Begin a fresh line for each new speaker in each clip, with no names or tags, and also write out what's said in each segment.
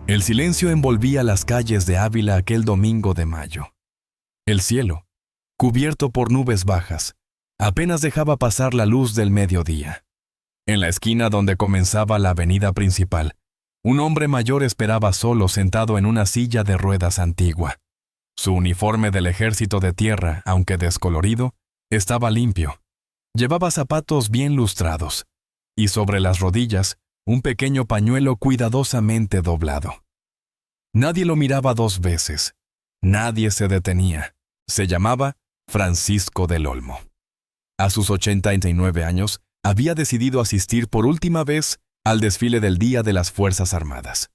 El silencio envolvía las calles de Ávila aquel domingo de mayo. El cielo, cubierto por nubes bajas, apenas dejaba pasar la luz del mediodía. En la esquina donde comenzaba la avenida principal, un hombre mayor esperaba solo sentado en una silla de ruedas antigua. Su uniforme del ejército de tierra, aunque descolorido, estaba limpio. Llevaba zapatos bien lustrados, y sobre las rodillas, un pequeño pañuelo cuidadosamente doblado. Nadie lo miraba dos veces. Nadie se detenía. Se llamaba Francisco del Olmo. A sus 89 años, había decidido asistir por última vez al desfile del Día de las Fuerzas Armadas.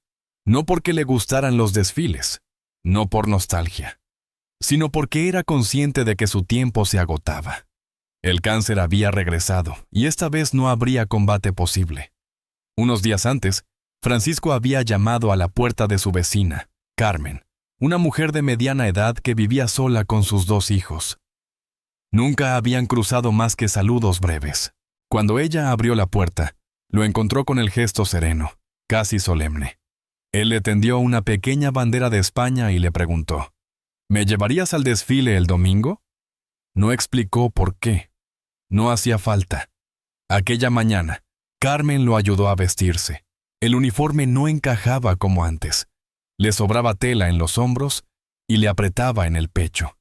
No porque le gustaran los desfiles, no por nostalgia, sino porque era consciente de que su tiempo se agotaba. El cáncer había regresado y esta vez no habría combate posible. Unos días antes, Francisco había llamado a la puerta de su vecina, Carmen, una mujer de mediana edad que vivía sola con sus 2 hijos. Nunca habían cruzado más que saludos breves. Cuando ella abrió la puerta, lo encontró con el gesto sereno, casi solemne. Él le tendió una pequeña bandera de España y le preguntó, ¿me llevarías al desfile el domingo? No explicó por qué. No hacía falta. Aquella mañana, Carmen lo ayudó a vestirse. El uniforme no encajaba como antes. Le sobraba tela en los hombros y le apretaba en el pecho.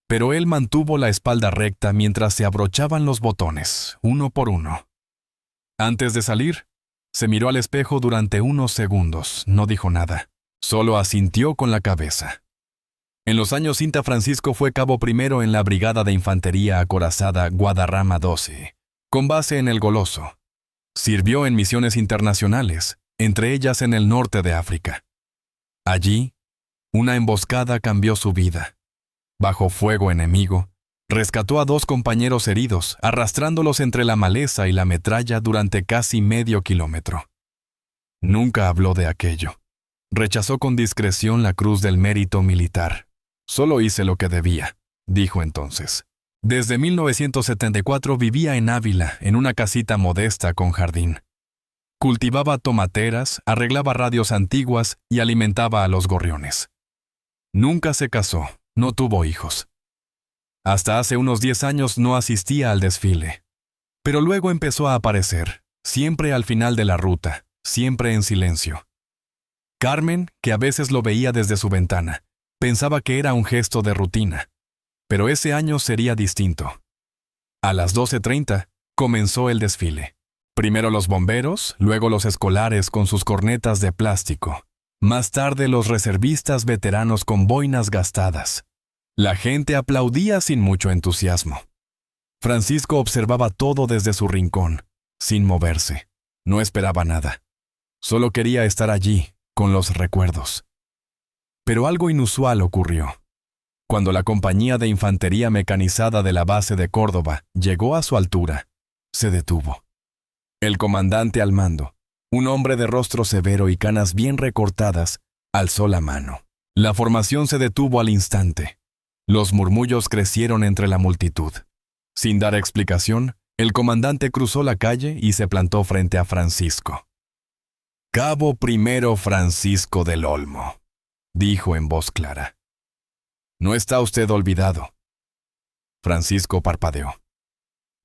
Pero él mantuvo la espalda recta mientras se abrochaban los botones, uno por uno. Antes de salir, se miró al espejo durante unos segundos, no dijo nada, solo asintió con la cabeza. En los años cinta, Francisco fue cabo primero en la Brigada de Infantería Acorazada Guadarrama 12, con base en El Goloso. Sirvió en misiones internacionales, entre ellas en el norte de África. Allí, una emboscada cambió su vida. Bajo fuego enemigo, rescató a 2 compañeros heridos, arrastrándolos entre la maleza y la metralla durante casi medio kilómetro. Nunca habló de aquello. Rechazó con discreción la cruz del mérito militar. Solo hice lo que debía, dijo entonces. Desde 1974 vivía en Ávila, en una casita modesta con jardín. Cultivaba tomateras, arreglaba radios antiguas y alimentaba a los gorriones. Nunca se casó, no tuvo hijos. Hasta hace unos 10 años no asistía al desfile. Pero luego empezó a aparecer, siempre al final de la ruta, siempre en silencio. Carmen, que a veces lo veía desde su ventana, pensaba que era un gesto de rutina. Pero ese año sería distinto. A las 12:30 comenzó el desfile. Primero los bomberos, luego los escolares con sus cornetas de plástico. Más tarde los reservistas veteranos con boinas gastadas. La gente aplaudía sin mucho entusiasmo. Francisco observaba todo desde su rincón, sin moverse. No esperaba nada. Solo quería estar allí, con los recuerdos. Pero algo inusual ocurrió. Cuando la compañía de infantería mecanizada de la base de Córdoba llegó a su altura, se detuvo. El comandante al mando, un hombre de rostro severo y canas bien recortadas, alzó la mano. La formación se detuvo al instante. Los murmullos crecieron entre la multitud. Sin dar explicación, el comandante cruzó la calle y se plantó frente a Francisco. «Cabo primero Francisco del Olmo», dijo en voz clara. «No está usted olvidado». Francisco parpadeó.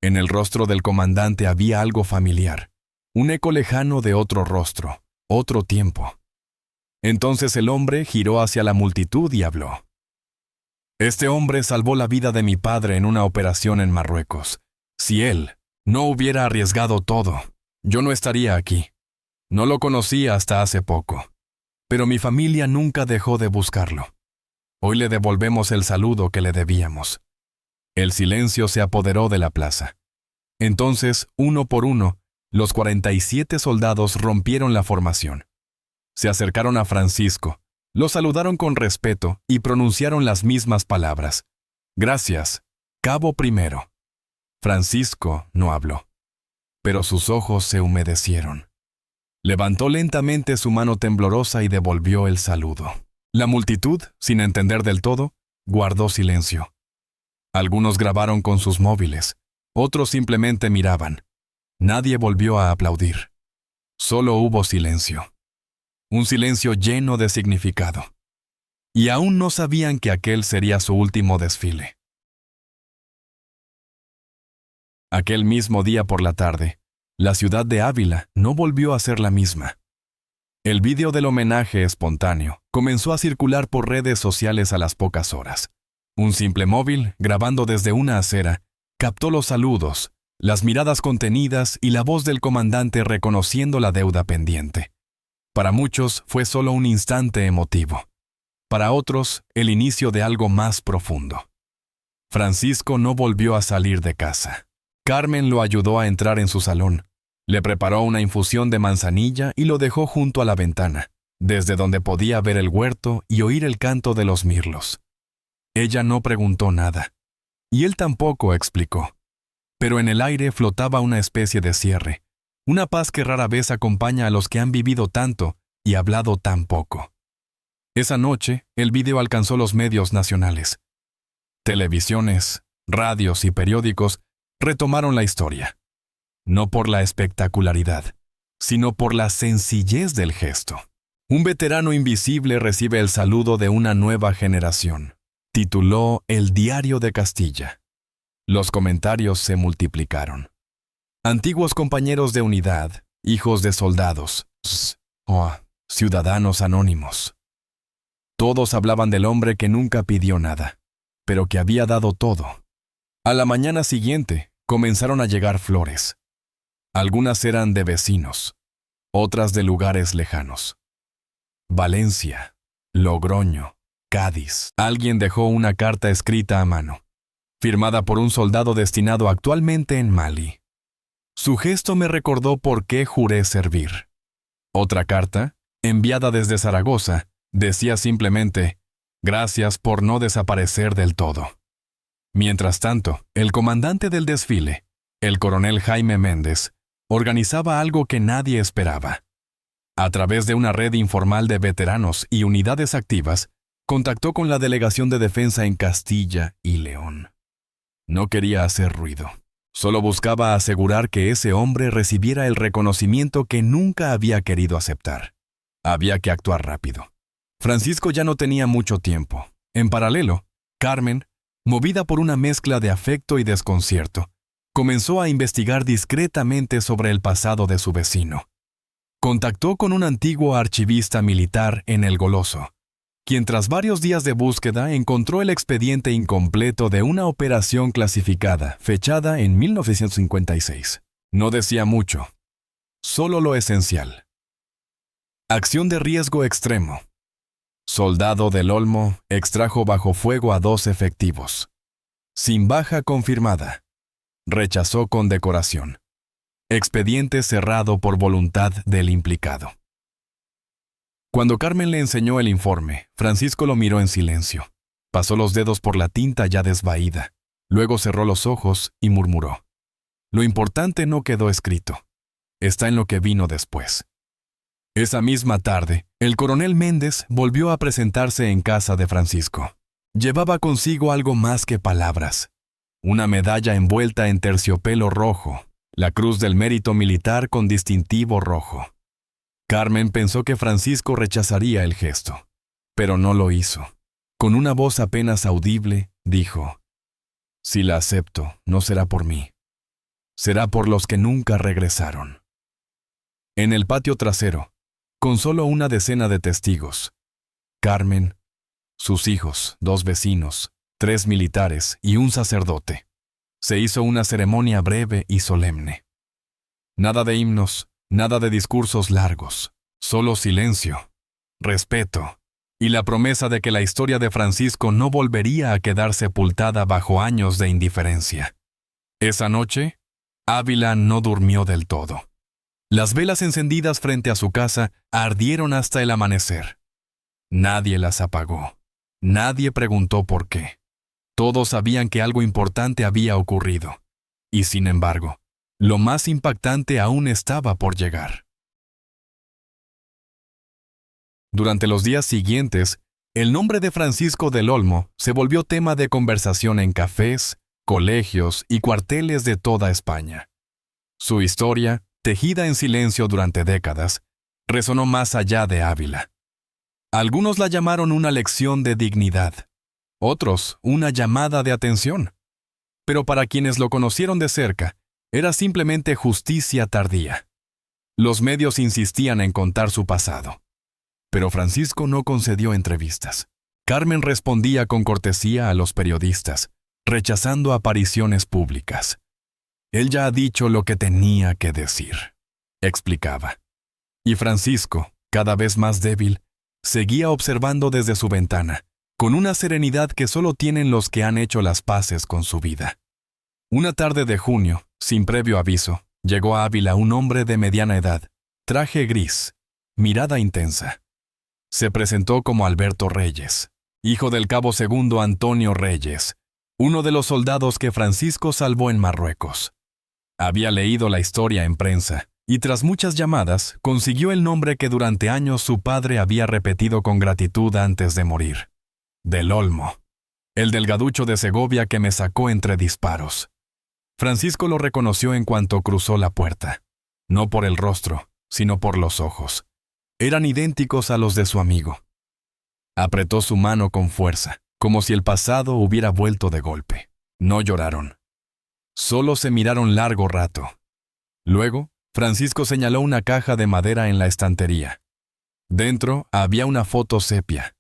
En el rostro del comandante había algo familiar, un eco lejano de otro rostro, otro tiempo. Entonces el hombre giró hacia la multitud y habló. «Este hombre salvó la vida de mi padre en una operación en Marruecos. Si él no hubiera arriesgado todo, yo no estaría aquí. No lo conocí hasta hace poco, pero mi familia nunca dejó de buscarlo. Hoy le devolvemos el saludo que le debíamos». El silencio se apoderó de la plaza. Entonces, uno por uno, los 47 soldados rompieron la formación. Se acercaron a Francisco, lo saludaron con respeto y pronunciaron las mismas palabras. «Gracias, cabo primero». Francisco no habló, pero sus ojos se humedecieron. Levantó lentamente su mano temblorosa y devolvió el saludo. La multitud, sin entender del todo, guardó silencio. Algunos grabaron con sus móviles, otros simplemente miraban. Nadie volvió a aplaudir. Solo hubo silencio. un silencio lleno de significado. Y aún no sabían que aquel sería su último desfile. Aquel mismo día por la tarde, la ciudad de Ávila no volvió a ser la misma. El vídeo del homenaje espontáneo comenzó a circular por redes sociales a las pocas horas. Un simple móvil, grabando desde una acera, captó los saludos, las miradas contenidas y la voz del comandante reconociendo la deuda pendiente. Para muchos fue solo un instante emotivo. Para otros, el inicio de algo más profundo. Francisco no volvió a salir de casa. Carmen lo ayudó a entrar en su salón. Le preparó una infusión de manzanilla y lo dejó junto a la ventana, desde donde podía ver el huerto y oír el canto de los mirlos. Ella no preguntó nada, y él tampoco explicó. Pero en el aire flotaba una especie de cierre, una paz que rara vez acompaña a los que han vivido tanto y hablado tan poco. Esa noche, el vídeo alcanzó los medios nacionales. Televisiones, radios y periódicos retomaron la historia. No por la espectacularidad, sino por la sencillez del gesto. Un veterano invisible recibe el saludo de una nueva generación. Tituló El Diario de Castilla. Los comentarios se multiplicaron. Antiguos compañeros de unidad, hijos de soldados, ciudadanos anónimos. Todos hablaban del hombre que nunca pidió nada, pero que había dado todo. A la mañana siguiente, comenzaron a llegar flores. Algunas eran de vecinos, otras de lugares lejanos. Valencia, Logroño, Cádiz. Alguien dejó una carta escrita a mano, firmada por un soldado destinado actualmente en Mali. Su gesto me recordó por qué juré servir. Otra carta, enviada desde Zaragoza, decía simplemente, gracias por no desaparecer del todo. Mientras tanto, el comandante del desfile, el coronel Jaime Méndez, organizaba algo que nadie esperaba. A través de una red informal de veteranos y unidades activas, contactó con la Delegación de Defensa en Castilla y León. No quería hacer ruido. Solo buscaba asegurar que ese hombre recibiera el reconocimiento que nunca había querido aceptar. Había que actuar rápido. Francisco ya no tenía mucho tiempo. En paralelo, Carmen, movida por una mezcla de afecto y desconcierto, comenzó a investigar discretamente sobre el pasado de su vecino. Contactó con un antiguo archivista militar en El Goloso, quien tras varios días de búsqueda encontró el expediente incompleto de una operación clasificada, fechada en 1956. No decía mucho, solo lo esencial. Acción de riesgo extremo. Soldado del Olmo extrajo bajo fuego a 2 efectivos. Sin baja confirmada. Rechazó condecoración. Expediente cerrado por voluntad del implicado. Cuando Carmen le enseñó el informe, Francisco lo miró en silencio. Pasó los dedos por la tinta ya desvaída. Luego cerró los ojos y murmuró. Lo importante no quedó escrito. Está en lo que vino después. Esa misma tarde, el coronel Méndez volvió a presentarse en casa de Francisco. Llevaba consigo algo más que palabras. Una medalla envuelta en terciopelo rojo, la Cruz del Mérito Militar con distintivo rojo. Carmen pensó que Francisco rechazaría el gesto, pero no lo hizo. Con una voz apenas audible, dijo, si la acepto, no será por mí. Será por los que nunca regresaron. En el patio trasero, con solo una decena de testigos, Carmen, sus hijos, 2 vecinos, 3 militares y un sacerdote. Se hizo una ceremonia breve y solemne. Nada de himnos, nada de discursos largos, solo silencio, respeto y la promesa de que la historia de Francisco no volvería a quedar sepultada bajo años de indiferencia. Esa noche, Ávila no durmió del todo. Las velas encendidas frente a su casa ardieron hasta el amanecer. Nadie las apagó. Nadie preguntó por qué. Todos sabían que algo importante había ocurrido. Y sin embargo, lo más impactante aún estaba por llegar. Durante los días siguientes, el nombre de Francisco del Olmo se volvió tema de conversación en cafés, colegios y cuarteles de toda España. Su historia, tejida en silencio durante décadas, resonó más allá de Ávila. Algunos la llamaron una lección de dignidad, otros una llamada de atención. Pero para quienes lo conocieron de cerca, era simplemente justicia tardía. Los medios insistían en contar su pasado. Pero Francisco no concedió entrevistas. Carmen respondía con cortesía a los periodistas, rechazando apariciones públicas. Él ya ha dicho lo que tenía que decir, explicaba. Y Francisco, cada vez más débil, seguía observando desde su ventana, con una serenidad que solo tienen los que han hecho las paces con su vida. Una tarde de junio, sin previo aviso, llegó a Ávila un hombre de mediana edad, traje gris, mirada intensa. Se presentó como Alberto Reyes, hijo del cabo segundo Antonio Reyes, uno de los soldados que Francisco salvó en Marruecos. Había leído la historia en prensa, y tras muchas llamadas, consiguió el nombre que durante años su padre había repetido con gratitud antes de morir. Del Olmo, el delgaducho de Segovia que me sacó entre disparos. Francisco lo reconoció en cuanto cruzó la puerta. No por el rostro, sino por los ojos. Eran idénticos a los de su amigo. Apretó su mano con fuerza, como si el pasado hubiera vuelto de golpe. No lloraron. Solo se miraron largo rato. Luego, Francisco señaló una caja de madera en la estantería. Dentro había una foto sepia.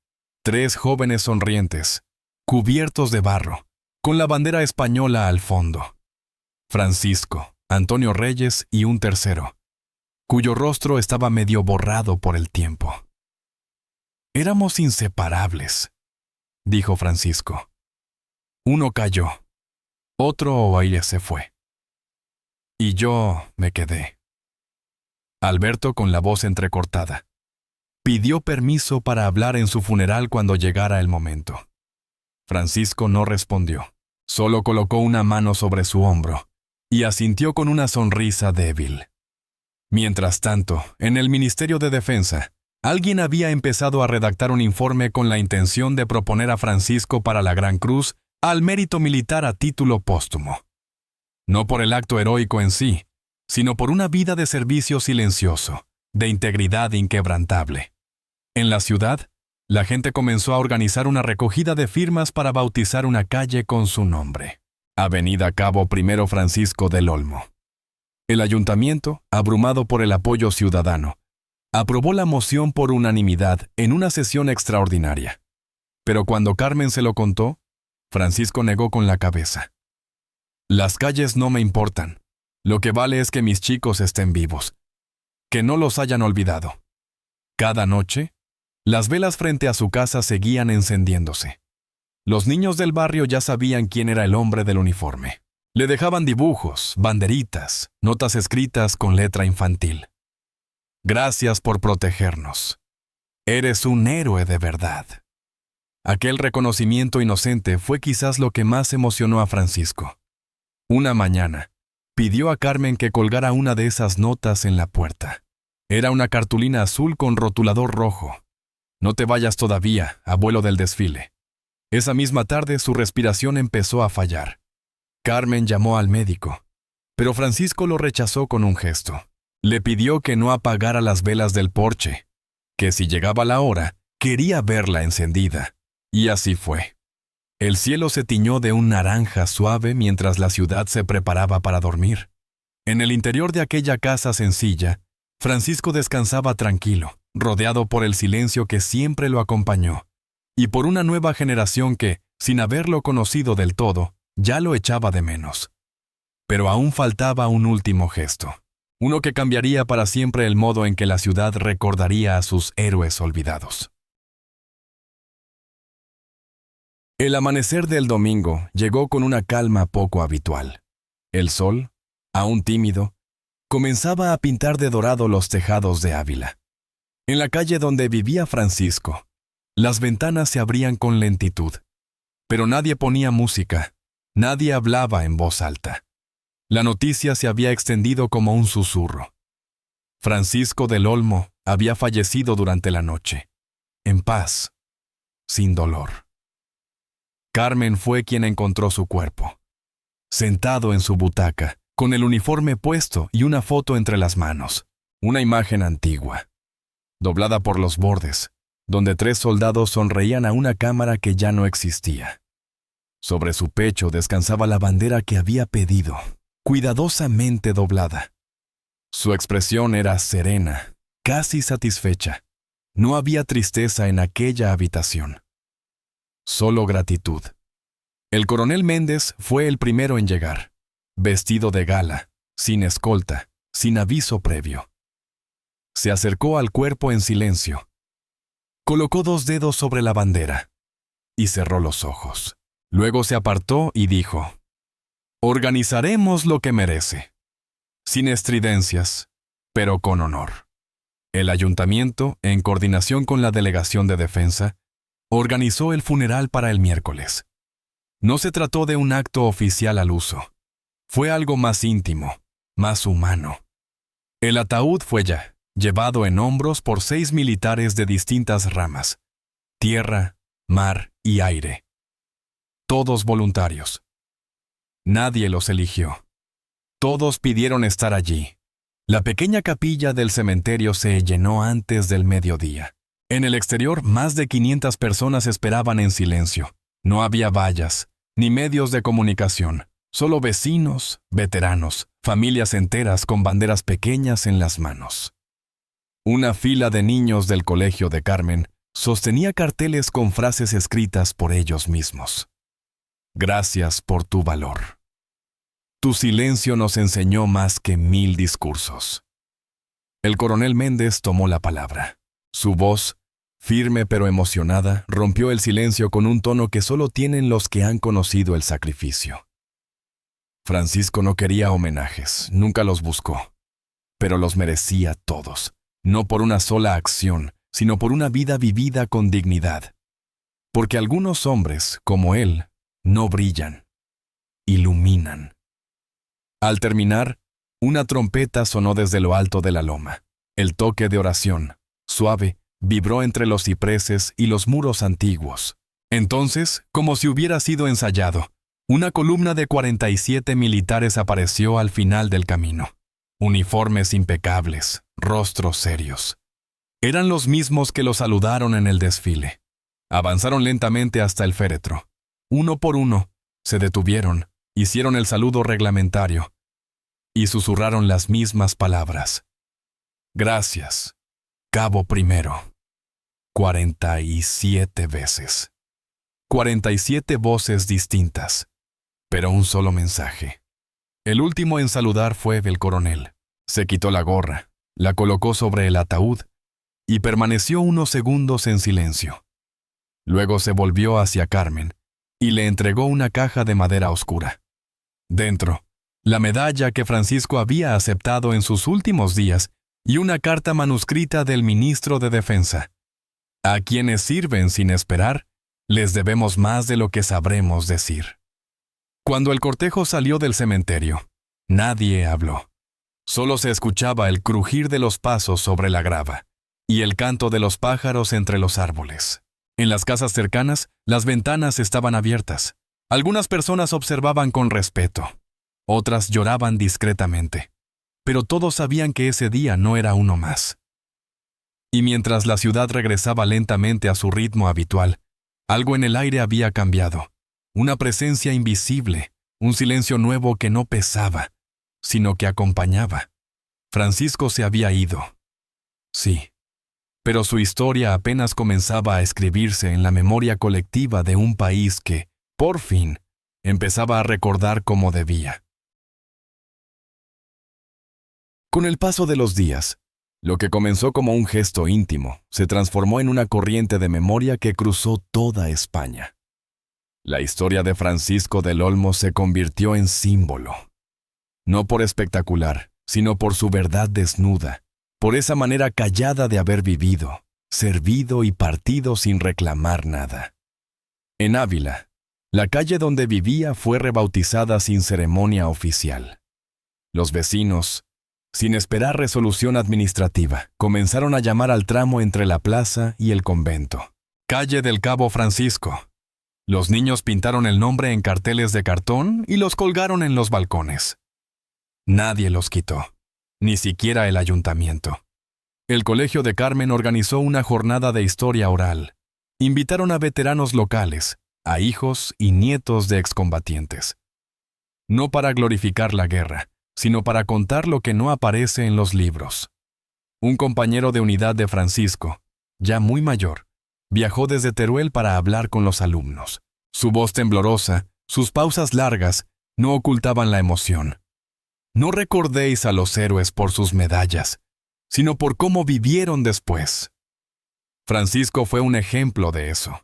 3 jóvenes sonrientes, cubiertos de barro, con la bandera española al fondo. Francisco, Antonio Reyes y un tercero, cuyo rostro estaba medio borrado por el tiempo. Éramos inseparables, dijo Francisco. Uno cayó, otro aire se fue. Y yo me quedé. Alberto, con la voz entrecortada, pidió permiso para hablar en su funeral cuando llegara el momento. Francisco no respondió, solo colocó una mano sobre su hombro y asintió con una sonrisa débil. Mientras tanto, en el Ministerio de Defensa, alguien había empezado a redactar un informe con la intención de proponer a Francisco para la Gran Cruz al mérito militar a título póstumo. No por el acto heroico en sí, sino por una vida de servicio silencioso, de integridad inquebrantable. En la ciudad, la gente comenzó a organizar una recogida de firmas para bautizar una calle con su nombre. Avenida Cabo I Francisco del Olmo. El ayuntamiento, abrumado por el apoyo ciudadano, aprobó la moción por unanimidad en una sesión extraordinaria. Pero cuando Carmen se lo contó, Francisco negó con la cabeza. Las calles no me importan. Lo que vale es que mis chicos estén vivos. Que no los hayan olvidado. Cada noche, las velas frente a su casa seguían encendiéndose. Los niños del barrio ya sabían quién era el hombre del uniforme. Le dejaban dibujos, banderitas, notas escritas con letra infantil. Gracias por protegernos. Eres un héroe de verdad. Aquel reconocimiento inocente fue quizás lo que más emocionó a Francisco. Una mañana, pidió a Carmen que colgara una de esas notas en la puerta. Era una cartulina azul con rotulador rojo. No te vayas todavía, abuelo del desfile. Esa misma tarde su respiración empezó a fallar. Carmen llamó al médico, pero Francisco lo rechazó con un gesto. Le pidió que no apagara las velas del porche, que si llegaba la hora, quería verla encendida. Y así fue. El cielo se tiñó de un naranja suave mientras la ciudad se preparaba para dormir. En el interior de aquella casa sencilla, Francisco descansaba tranquilo, rodeado por el silencio que siempre lo acompañó, y por una nueva generación que, sin haberlo conocido del todo, ya lo echaba de menos. Pero aún faltaba un último gesto, uno que cambiaría para siempre el modo en que la ciudad recordaría a sus héroes olvidados. El amanecer del domingo llegó con una calma poco habitual. El sol, aún tímido, comenzaba a pintar de dorado los tejados de Ávila. En la calle donde vivía Francisco, las ventanas se abrían con lentitud, pero nadie ponía música, nadie hablaba en voz alta. La noticia se había extendido como un susurro. Francisco del Olmo había fallecido durante la noche, en paz, sin dolor. Carmen fue quien encontró su cuerpo, sentado en su butaca, con el uniforme puesto y una foto entre las manos, una imagen antigua. doblada por los bordes, donde 3 soldados sonreían a una cámara que ya no existía. Sobre su pecho descansaba la bandera que había pedido, cuidadosamente doblada. Su expresión era serena, casi satisfecha. No había tristeza en aquella habitación. Solo gratitud. El coronel Méndez fue el primero en llegar, vestido de gala, sin escolta, sin aviso previo. Se acercó al cuerpo en silencio. Colocó 2 dedos sobre la bandera y cerró los ojos. Luego se apartó y dijo: «Organizaremos lo que merece, sin estridencias, pero con honor». El ayuntamiento, en coordinación con la Delegación de Defensa, organizó el funeral para el miércoles. No se trató de un acto oficial al uso. Fue algo más íntimo, más humano. El ataúd fue ya llevado en hombros por 6 militares de distintas ramas: tierra, mar y aire. Todos voluntarios. Nadie los eligió. Todos pidieron estar allí. La pequeña capilla del cementerio se llenó antes del mediodía. En el exterior, más de 500 personas esperaban en silencio. No había vallas, ni medios de comunicación, solo vecinos, veteranos, familias enteras con banderas pequeñas en las manos. Una fila de niños del colegio de Carmen sostenía carteles con frases escritas por ellos mismos. Gracias por tu valor. Tu silencio nos enseñó más que 1000 discursos. El coronel Méndez tomó la palabra. Su voz, firme pero emocionada, rompió el silencio con un tono que solo tienen los que han conocido el sacrificio. Francisco no quería homenajes, nunca los buscó, pero los merecía todos, no por una sola acción, sino por una vida vivida con dignidad. Porque algunos hombres, como él, no brillan, iluminan. Al terminar, una trompeta sonó desde lo alto de la loma. El toque de oración, suave, vibró entre los cipreses y los muros antiguos. Entonces, como si hubiera sido ensayado, una columna de 47 militares apareció al final del camino. Uniformes impecables, rostros serios. Eran los mismos que lo saludaron en el desfile. Avanzaron lentamente hasta el féretro. Uno por uno, se detuvieron, hicieron el saludo reglamentario y susurraron las mismas palabras. Gracias, cabo primero. 47 veces. 47 voces distintas, pero un solo mensaje. El último en saludar fue el coronel. Se quitó la gorra, la colocó sobre el ataúd y permaneció unos segundos en silencio. Luego se volvió hacia Carmen y le entregó una caja de madera oscura. Dentro, la medalla que Francisco había aceptado en sus últimos días y una carta manuscrita del ministro de Defensa. A quienes sirven sin esperar, les debemos más de lo que sabremos decir. Cuando el cortejo salió del cementerio, nadie habló. Solo se escuchaba el crujir de los pasos sobre la grava y el canto de los pájaros entre los árboles. En las casas cercanas, las ventanas estaban abiertas. Algunas personas observaban con respeto. Otras lloraban discretamente. Pero todos sabían que ese día no era uno más. Y mientras la ciudad regresaba lentamente a su ritmo habitual, algo en el aire había cambiado. Una presencia invisible, un silencio nuevo que no pesaba, sino que acompañaba. Francisco se había ido. Sí. Pero su historia apenas comenzaba a escribirse en la memoria colectiva de un país que, por fin, empezaba a recordar como debía. Con el paso de los días, lo que comenzó como un gesto íntimo se transformó en una corriente de memoria que cruzó toda España. La historia de Francisco del Olmo se convirtió en símbolo. No por espectacular, sino por su verdad desnuda, por esa manera callada de haber vivido, servido y partido sin reclamar nada. En Ávila, la calle donde vivía fue rebautizada sin ceremonia oficial. Los vecinos, sin esperar resolución administrativa, comenzaron a llamar al tramo entre la plaza y el convento. Calle del Cabo Francisco. Los niños pintaron el nombre en carteles de cartón y los colgaron en los balcones. Nadie los quitó, ni siquiera el ayuntamiento. el Colegio de Carmen organizó una jornada de historia oral. Invitaron a veteranos locales, a hijos y nietos de excombatientes. No para glorificar la guerra, sino para contar lo que no aparece en los libros. Un compañero de unidad de Francisco, ya muy mayor, viajó desde Teruel para hablar con los alumnos. Su voz temblorosa, sus pausas largas, no ocultaban la emoción. No recordéis a los héroes por sus medallas, sino por cómo vivieron después. Francisco fue un ejemplo de eso.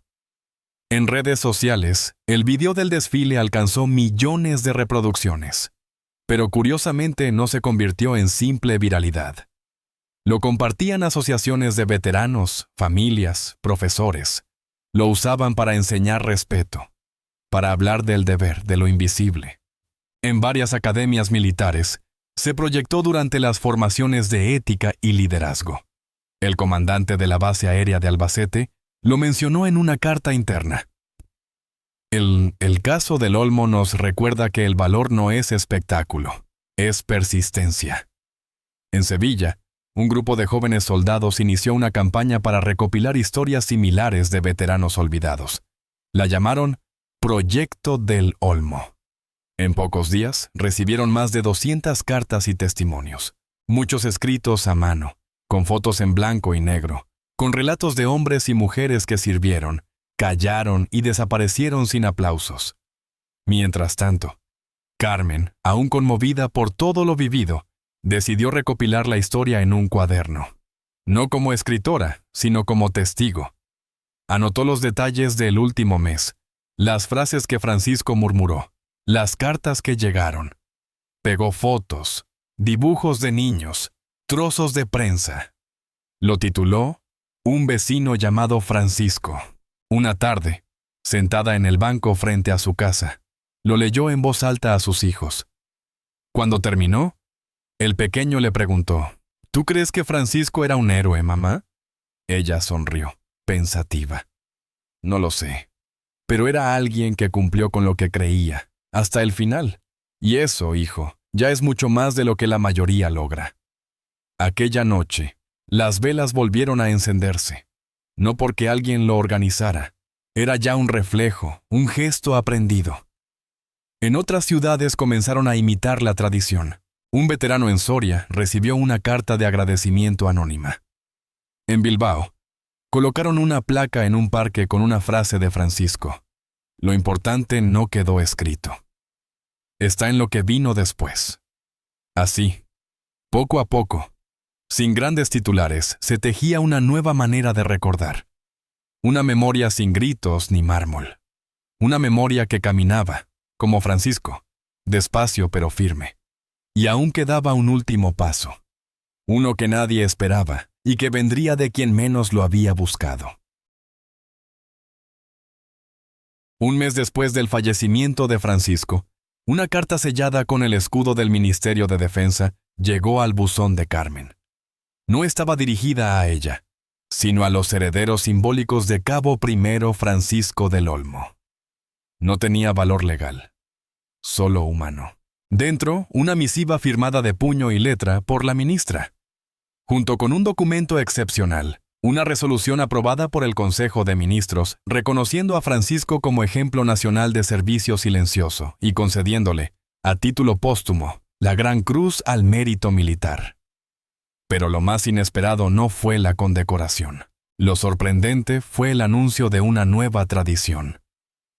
En redes sociales, el video del desfile alcanzó millones de reproducciones, pero curiosamente no se convirtió en simple viralidad. Lo compartían asociaciones de veteranos, familias, profesores. Lo usaban para enseñar respeto, para hablar del deber, de lo invisible. En varias academias militares, se proyectó durante las formaciones de ética y liderazgo. El comandante de la base aérea de Albacete lo mencionó en una carta interna. El caso del Olmo nos recuerda que el valor no es espectáculo, es persistencia. En Sevilla, un grupo de jóvenes soldados inició una campaña para recopilar historias similares de veteranos olvidados. La llamaron Proyecto del Olmo. En pocos días, recibieron más de 200 cartas y testimonios, muchos escritos a mano, con fotos en blanco y negro, con relatos de hombres y mujeres que sirvieron, callaron y desaparecieron sin aplausos. Mientras tanto, Carmen, aún conmovida por todo lo vivido, decidió recopilar la historia en un cuaderno. No como escritora, sino como testigo. Anotó los detalles del último mes, las frases que Francisco murmuró, las cartas que llegaron. Pegó fotos, dibujos de niños, trozos de prensa. Lo tituló Un vecino llamado Francisco. Una tarde, sentada en el banco frente a su casa, lo leyó en voz alta a sus hijos. Cuando terminó, el pequeño le preguntó, ¿tú crees que Francisco era un héroe, mamá? Ella sonrió, pensativa. No lo sé, pero era alguien que cumplió con lo que creía, hasta el final. Y eso, hijo, ya es mucho más de lo que la mayoría logra. Aquella noche, las velas volvieron a encenderse. No porque alguien lo organizara, era ya un reflejo, un gesto aprendido. En otras ciudades comenzaron a imitar la tradición. Un veterano en Soria recibió una carta de agradecimiento anónima. En Bilbao, colocaron una placa en un parque con una frase de Francisco. Lo importante no quedó escrito. Está en lo que vino después. Así, poco a poco, sin grandes titulares, se tejía una nueva manera de recordar. Una memoria sin gritos ni mármol. Una memoria que caminaba, como Francisco, despacio pero firme. Y aún quedaba un último paso. Uno que nadie esperaba y que vendría de quien menos lo había buscado. Un mes después del fallecimiento de Francisco, una carta sellada con el escudo del Ministerio de Defensa llegó al buzón de Carmen. No estaba dirigida a ella, sino a los herederos simbólicos de Cabo I Francisco del Olmo. No tenía valor legal, solo humano. Dentro, una misiva firmada de puño y letra por la ministra, junto con un documento excepcional, una resolución aprobada por el Consejo de Ministros, reconociendo a Francisco como ejemplo nacional de servicio silencioso y concediéndole, a título póstumo, la Gran Cruz al Mérito Militar. Pero lo más inesperado no fue la condecoración. Lo sorprendente fue el anuncio de una nueva tradición.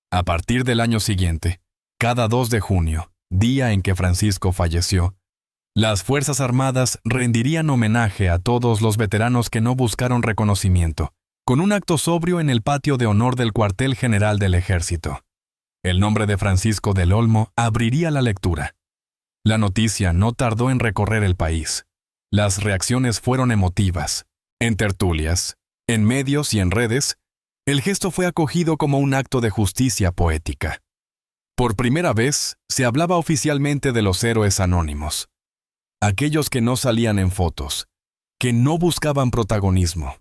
A partir del año siguiente, cada 2 de junio, día en que Francisco falleció, las Fuerzas Armadas rendirían homenaje a todos los veteranos que no buscaron reconocimiento, con un acto sobrio en el patio de honor del cuartel general del Ejército. El nombre de Francisco del Olmo abriría la lectura. La noticia no tardó en recorrer el país. Las reacciones fueron emotivas. En tertulias, en medios y en redes, el gesto fue acogido como un acto de justicia poética. Por primera vez, se hablaba oficialmente de los héroes anónimos. Aquellos que no salían en fotos, que no buscaban protagonismo,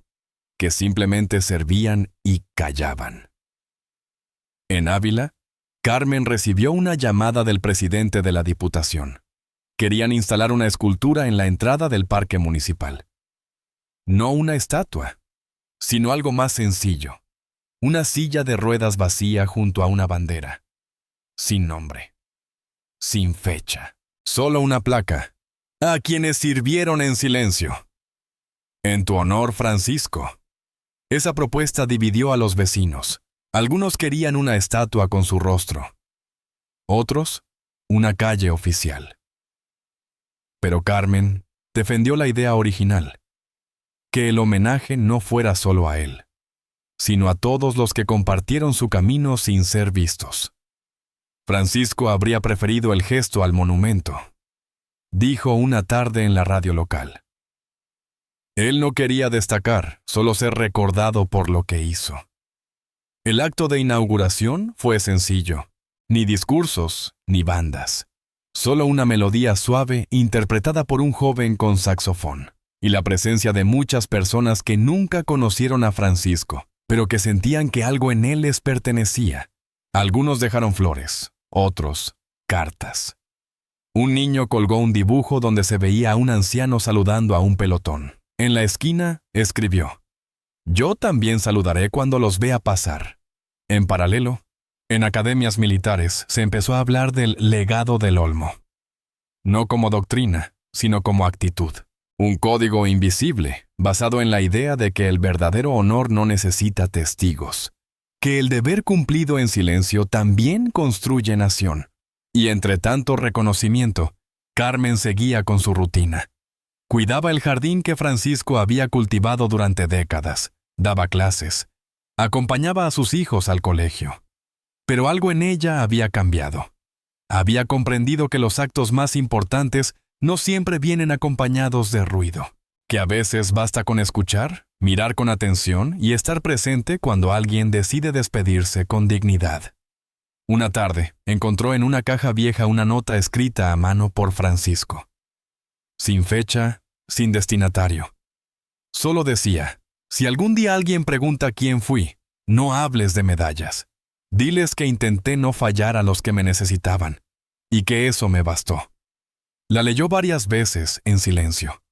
que simplemente servían y callaban. En Ávila, Carmen recibió una llamada del presidente de la Diputación. Querían instalar una escultura en la entrada del parque municipal. No una estatua, sino algo más sencillo. Una silla de ruedas vacía junto a una bandera. Sin nombre. Sin fecha. Solo una placa. A quienes sirvieron en silencio. En tu honor, Francisco. Esa propuesta dividió a los vecinos. Algunos querían una estatua con su rostro. Otros, una calle oficial. Pero Carmen defendió la idea original. Que el homenaje no fuera solo a él, sino a todos los que compartieron su camino sin ser vistos. Francisco habría preferido el gesto al monumento, dijo una tarde en la radio local. Él no quería destacar, solo ser recordado por lo que hizo. El acto de inauguración fue sencillo, ni discursos ni bandas, solo una melodía suave interpretada por un joven con saxofón, y la presencia de muchas personas que nunca conocieron a Francisco, pero que sentían que algo en él les pertenecía. Algunos dejaron flores, otros, cartas. Un niño colgó un dibujo donde se veía a un anciano saludando a un pelotón. En la esquina, escribió: «Yo también saludaré cuando los vea pasar». En paralelo, en academias militares se empezó a hablar del legado del Olmo. No como doctrina, sino como actitud. Un código invisible, basado en la idea de que el verdadero honor no necesita testigos, que el deber cumplido en silencio también construye nación. Y entre tanto reconocimiento, Carmen seguía con su rutina. Cuidaba el jardín que Francisco había cultivado durante décadas, daba clases, acompañaba a sus hijos al colegio. Pero algo en ella había cambiado. Había comprendido que los actos más importantes no siempre vienen acompañados de ruido, que a veces basta con escuchar, mirar con atención y estar presente cuando alguien decide despedirse con dignidad. Una tarde, encontró en una caja vieja una nota escrita a mano por Francisco. Sin fecha, sin destinatario. Solo decía: si algún día alguien pregunta quién fui, no hables de medallas. Diles que intenté no fallar a los que me necesitaban, y que eso me bastó. La leyó varias veces en silencio.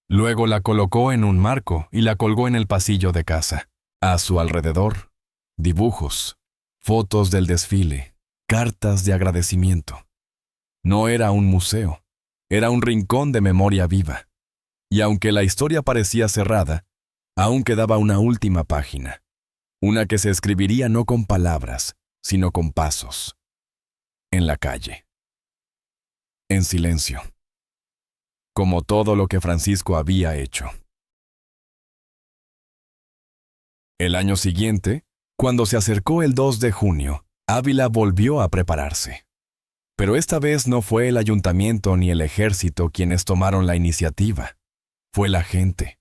Luego la colocó en un marco y la colgó en el pasillo de casa. A su alrededor, dibujos, fotos del desfile, cartas de agradecimiento. No era un museo, era un rincón de memoria viva. Y aunque la historia parecía cerrada, aún quedaba una última página. Una que se escribiría no con palabras, sino con pasos. En la calle. En silencio. Como todo lo que Francisco había hecho. El año siguiente, cuando se acercó el 2 de junio, Ávila volvió a prepararse. Pero esta vez no fue el ayuntamiento ni el ejército quienes tomaron la iniciativa. Fue la gente.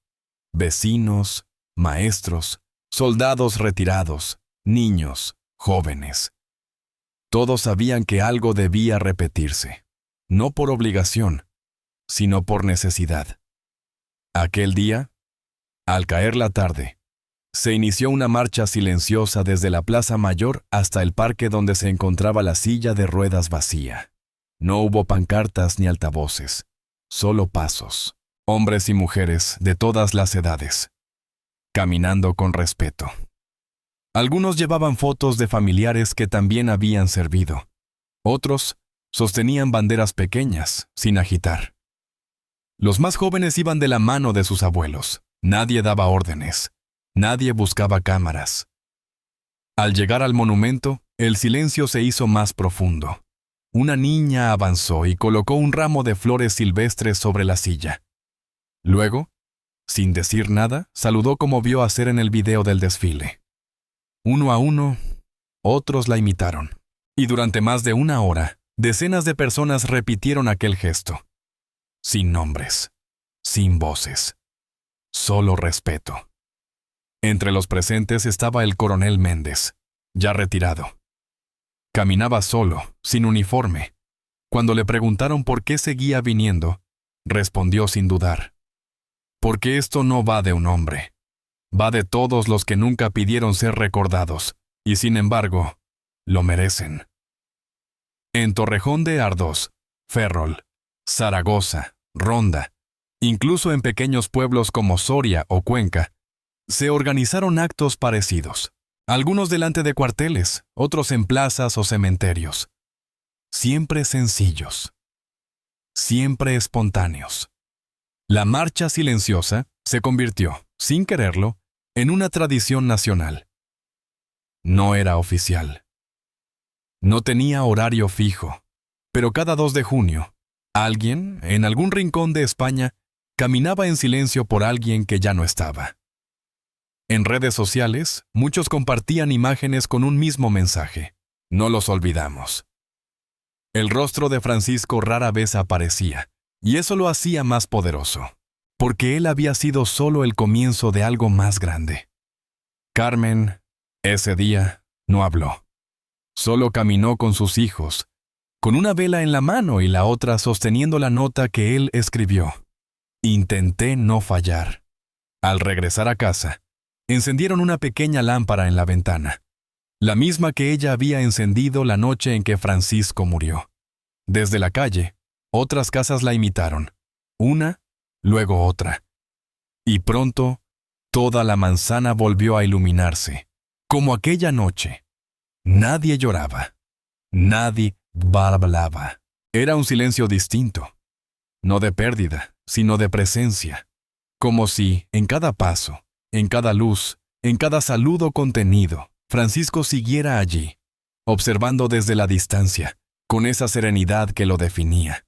Vecinos, maestros, soldados retirados, niños, jóvenes. Todos sabían que algo debía repetirse. No por obligación, sino por necesidad. Aquel día, al caer la tarde, se inició una marcha silenciosa desde la Plaza Mayor hasta el parque donde se encontraba la silla de ruedas vacía. No hubo pancartas ni altavoces, solo pasos, hombres y mujeres de todas las edades, caminando con respeto. Algunos llevaban fotos de familiares que también habían servido. Otros sostenían banderas pequeñas, sin agitar. Los más jóvenes iban de la mano de sus abuelos. Nadie daba órdenes. Nadie buscaba cámaras. Al llegar al monumento, el silencio se hizo más profundo. Una niña avanzó y colocó un ramo de flores silvestres sobre la silla. Luego, sin decir nada, saludó como vio hacer en el video del desfile. Uno a uno, otros la imitaron. Y durante más de una hora, decenas de personas repitieron aquel gesto. Sin nombres, sin voces, solo respeto. Entre los presentes estaba el coronel Méndez, ya retirado. Caminaba solo, sin uniforme. Cuando le preguntaron por qué seguía viniendo, respondió sin dudar: porque esto no va de un hombre, va de todos los que nunca pidieron ser recordados, y sin embargo, lo merecen. En Torrejón de Ardoz, Ferrol, Zaragoza, Ronda Incluso en pequeños pueblos como Soria o Cuenca, se organizaron actos parecidos, algunos delante de cuarteles, otros en plazas o cementerios. Siempre sencillos, siempre espontáneos. La marcha silenciosa se convirtió, sin quererlo, en una tradición nacional. No era oficial. No tenía horario fijo, pero cada 2 de junio, alguien, en algún rincón de España, caminaba en silencio por alguien que ya no estaba. En redes sociales, muchos compartían imágenes con un mismo mensaje: no los olvidamos. El rostro de Francisco rara vez aparecía, y eso lo hacía más poderoso, porque él había sido solo el comienzo de algo más grande. Carmen, ese día, no habló. Solo caminó con sus hijos, con una vela en la mano y la otra sosteniendo la nota que él escribió. Intenté no fallar. Al regresar a casa, encendieron una pequeña lámpara en la ventana, la misma que ella había encendido la noche en que Francisco murió. Desde la calle, otras casas la imitaron, una, luego otra. Y pronto, toda la manzana volvió a iluminarse, como aquella noche. Nadie lloraba, nadie hablaba. Era un silencio distinto, no de pérdida, sino de presencia, como si, en cada paso, en cada luz, en cada saludo contenido, Francisco siguiera allí, observando desde la distancia, con esa serenidad que lo definía.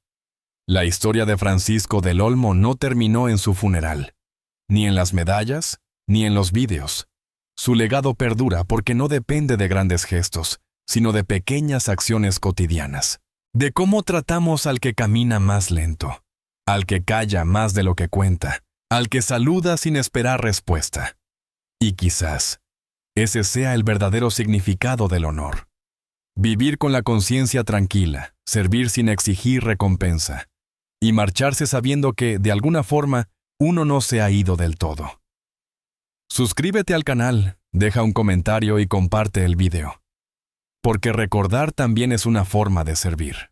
La historia de Francisco del Olmo no terminó en su funeral, ni en las medallas, ni en los vídeos. Su legado perdura porque no depende de grandes gestos, sino de pequeñas acciones cotidianas, de cómo tratamos al que camina más lento, al que calla más de lo que cuenta, al que saluda sin esperar respuesta. Y quizás ese sea el verdadero significado del honor. Vivir con la conciencia tranquila, servir sin exigir recompensa, y marcharse sabiendo que, de alguna forma, uno no se ha ido del todo. Suscríbete al canal, deja un comentario y comparte el video. Porque recordar también es una forma de servir.